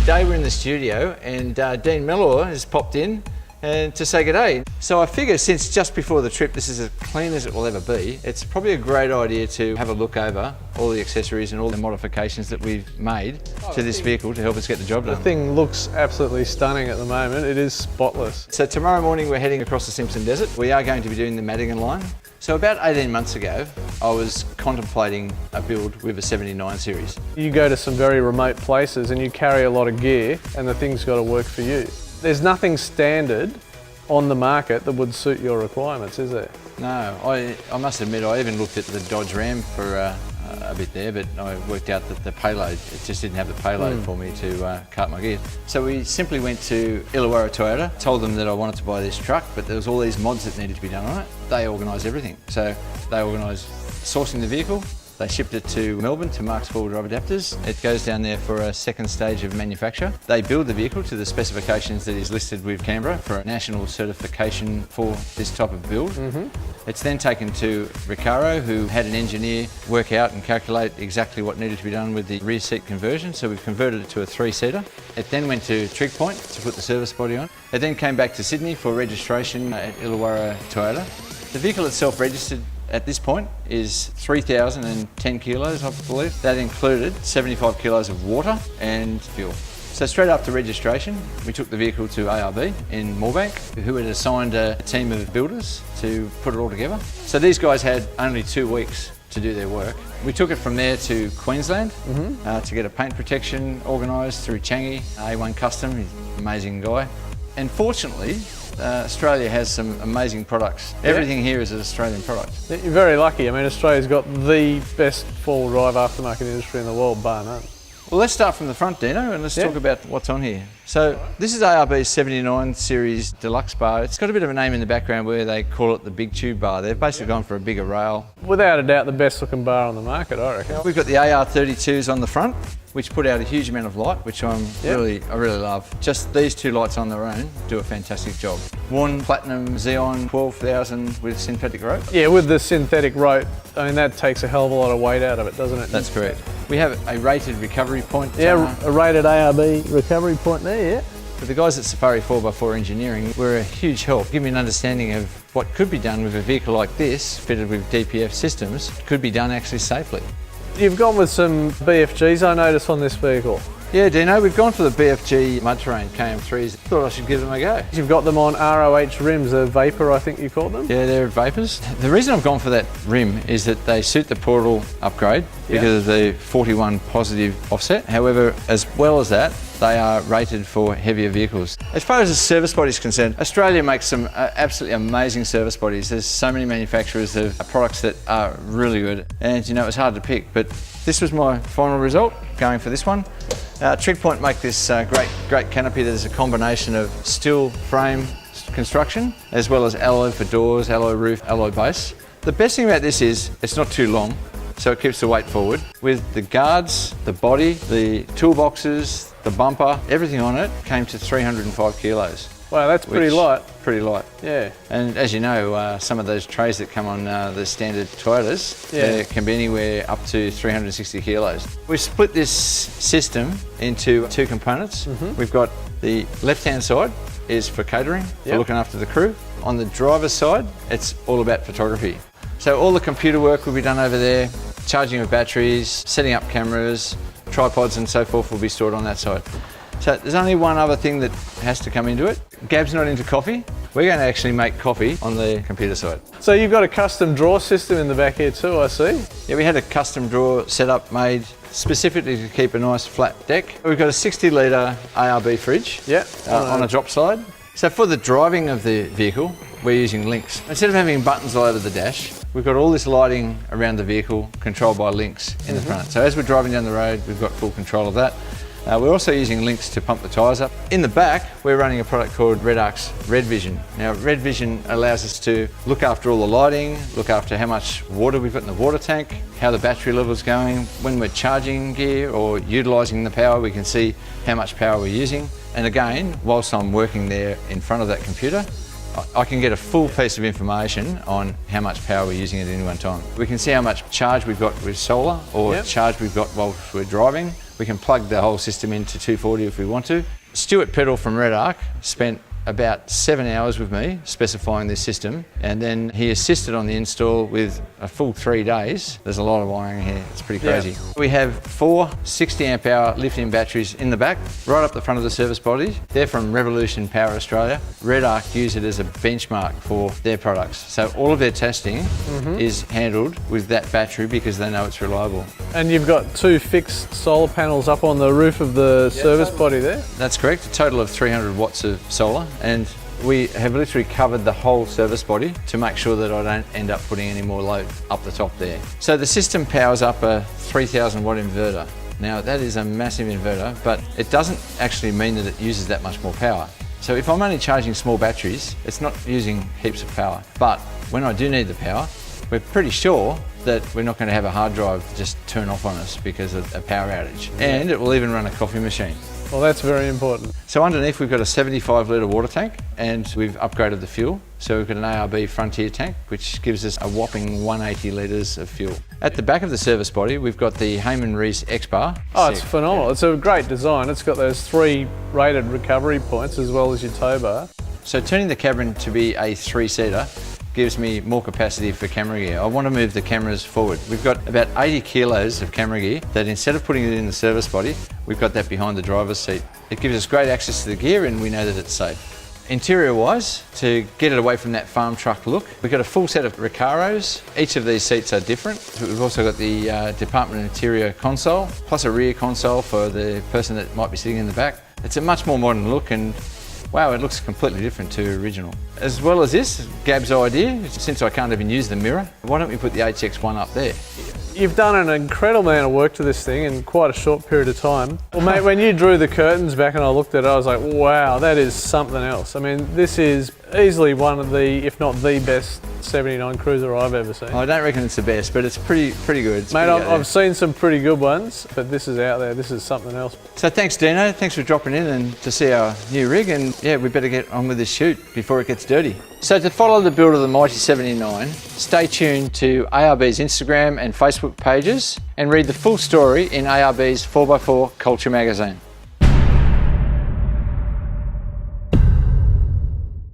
Today we're in the studio and Dean Mellor has popped in and to say good day. So I figure since just before the trip this is as clean as it will ever be, it's probably a great idea to have a look over all the accessories and all the modifications that we've made to this vehicle to help us get the job done. The thing looks absolutely stunning at the moment. It is spotless. So tomorrow morning we're heading across the Simpson Desert. We are going to be doing the Madigan line. So about 18 months ago, I was contemplating a build with a 79 series. You go to some very remote places and you carry a lot of gear and the thing's got to work for you. There's nothing standard on the market that would suit your requirements, is there? No, I must admit I even looked at the Dodge Ram for a bit there, but I worked out that the payload, it just didn't have the payload for me to cart my gear. So we simply went to Illawarra Toyota, told them that I wanted to buy this truck, but there was all these mods that needed to be done on it. They organised everything. So they organised sourcing the vehicle. They shipped it to Melbourne to Mark's four-wheel drive adapters. It goes down there for a second stage of manufacture. They build the vehicle to the specifications that is listed with Canberra for a national certification for this type of build. It's then taken to Recaro, who had an engineer work out and calculate exactly what needed to be done with the rear seat conversion. So we've converted it to a three-seater. It then went to Trig Point to put the service body on. It then came back to Sydney for registration at Illawarra Toyota. The vehicle itself registered at this point is 3,010 kilos, I believe. That included 75 kilos of water and fuel. So straight after registration, we took the vehicle to ARB in Moorebank, who had assigned a team of builders to put it all together. So these guys had only 2 weeks to do their work. We took it from there to Queensland to get a paint protection organised through Changi, A1 Custom, he's an amazing guy. And fortunately, Australia has some amazing products. Everything here is an Australian product. You're very lucky. I mean, Australia's got the best four-wheel drive aftermarket industry in the world, bar none. Well, let's start from the front, Dino, and let's talk about what's on here. So this is ARB's 79 series deluxe bar. It's got a bit of a name in the background where they call it the big tube bar. They've basically gone for a bigger rail. Without a doubt, the best looking bar on the market, I reckon. We've got the AR32s on the front, which put out a huge amount of light, which I really love. Just these two lights on their own do a fantastic job. One Platinum Xeon 12,000 with synthetic rope. Yeah, with the synthetic rope, I mean, that takes a hell of a lot of weight out of it, doesn't it? That's correct. We have a rated recovery point. Yeah, a rated ARB recovery point there, yeah. For the guys at Safari 4x4 Engineering, we're a huge help. Give me an understanding of what could be done with a vehicle like this, fitted with DPF systems, could be done actually safely. You've gone with some BFGs, I notice, on this vehicle. Yeah, Dino, we've gone for the BFG Mud Terrain KM3s. Thought I should give them a go. You've got them on ROH rims, a Vapor, I think you called them? Yeah, they're Vapors. The reason I've gone for that rim is that they suit the portal upgrade because of the 41 positive offset. However, as well as that, they are rated for heavier vehicles. As far as the service body is concerned, Australia makes some absolutely amazing service bodies. There's so many manufacturers of products that are really good. And you know, it's hard to pick, but this was my final result, going for this one. Trig Point make this great canopy that is a combination of steel frame construction, as well as alloy for doors, alloy roof, alloy base. The best thing about this is it's not too long, so it keeps the weight forward. With the guards, the body, the toolboxes, the bumper, everything on it came to 305 kilos. Wow, that's pretty light. Pretty light. Yeah. And as you know, some of those trays that come on the standard Toyotas can be anywhere up to 360 kilos. We've split this system into two components. We've got the left-hand side is for catering, for looking after the crew. On the driver's side, it's all about photography. So all the computer work will be done over there, charging of batteries, setting up cameras, tripods and so forth will be stored on that side. So there's only one other thing that has to come into it. Gab's not into coffee. We're going to actually make coffee on the computer side. So you've got a custom drawer system in the back here too, I see. Yeah, we had a custom drawer setup made specifically to keep a nice flat deck. We've got a 60 litre ARB fridge on a drop slide. So for the driving of the vehicle, we're using links. Instead of having buttons all over the dash, we've got all this lighting around the vehicle controlled by links in the front. So as we're driving down the road, we've got full control of that. We're also using links to pump the tyres up. In the back, we're running a product called RedArc's Red Vision. Now, Red Vision allows us to look after all the lighting, look after how much water we've got in the water tank, how the battery level's going. When we're charging gear or utilising the power, we can see how much power we're using. And again, whilst I'm working there in front of that computer, I can get a full piece of information on how much power we're using at any one time. We can see how much charge we've got with solar or charge we've got whilst we're driving. We can plug the whole system into 240 if we want to. Stuart Peddle from Red Arc spent about 7 hours with me specifying this system, and then he assisted on the install with a full 3 days. There's a lot of wiring here, it's pretty crazy. Yeah. We have 4 60 amp hour lithium batteries in the back, right up the front of the service body. They're from Revolution Power Australia. Red Arc use it as a benchmark for their products. So all of their testing is handled with that battery because they know it's reliable. And you've got 2 fixed solar panels up on the roof of the service body there? That's correct, a total of 300 watts of solar. And we have literally covered the whole service body to make sure that I don't end up putting any more load up the top there. So the system powers up a 3000 watt inverter. Now that is a massive inverter, but it doesn't actually mean that it uses that much more power. So if I'm only charging small batteries, it's not using heaps of power. But when I do need the power, we're pretty sure that we're not going to have a hard drive just turn off on us because of a power outage. And it will even run a coffee machine. Well, that's very important. So underneath we've got a 75 litre water tank, and we've upgraded the fuel. So we've got an ARB Frontier tank, which gives us a whopping 180 litres of fuel. At the back of the service body, we've got the Heyman Reese X-Bar. Oh, it's phenomenal. It's a great design. It's got those 3 rated recovery points as well as your tow bar. So turning the cabin to be a 3-seater gives me more capacity for camera gear. I want to move the cameras forward. We've got about 80 kilos of camera gear that instead of putting it in the service body, we've got that behind the driver's seat. It gives us great access to the gear and we know that it's safe. Interior wise, to get it away from that farm truck look, we've got a full set of Recaros. Each of these seats are different. We've also got the Department Interior console, plus a rear console for the person that might be sitting in the back. It's a much more modern look, and wow, it looks completely different to original. As well as this, Gab's idea, since I can't even use the mirror, why don't we put the HX1 up there? You've done an incredible amount of work to this thing in quite a short period of time. Well, mate, when you drew the curtains back and I looked at it, I was like, wow, that is something else. I mean, this is easily one of the, if not the best 79 Cruiser I've ever seen. I don't reckon it's the best, but it's pretty good. It's mate, I've seen some pretty good ones, but this is out there. This is something else. So thanks, Dino. Thanks for dropping in and to see our new rig. And yeah, we better get on with this shoot before it gets dirty. So to follow the build of the Mighty 79, stay tuned to ARB's Instagram and Facebook pages and read the full story in ARB's 4x4 Culture magazine.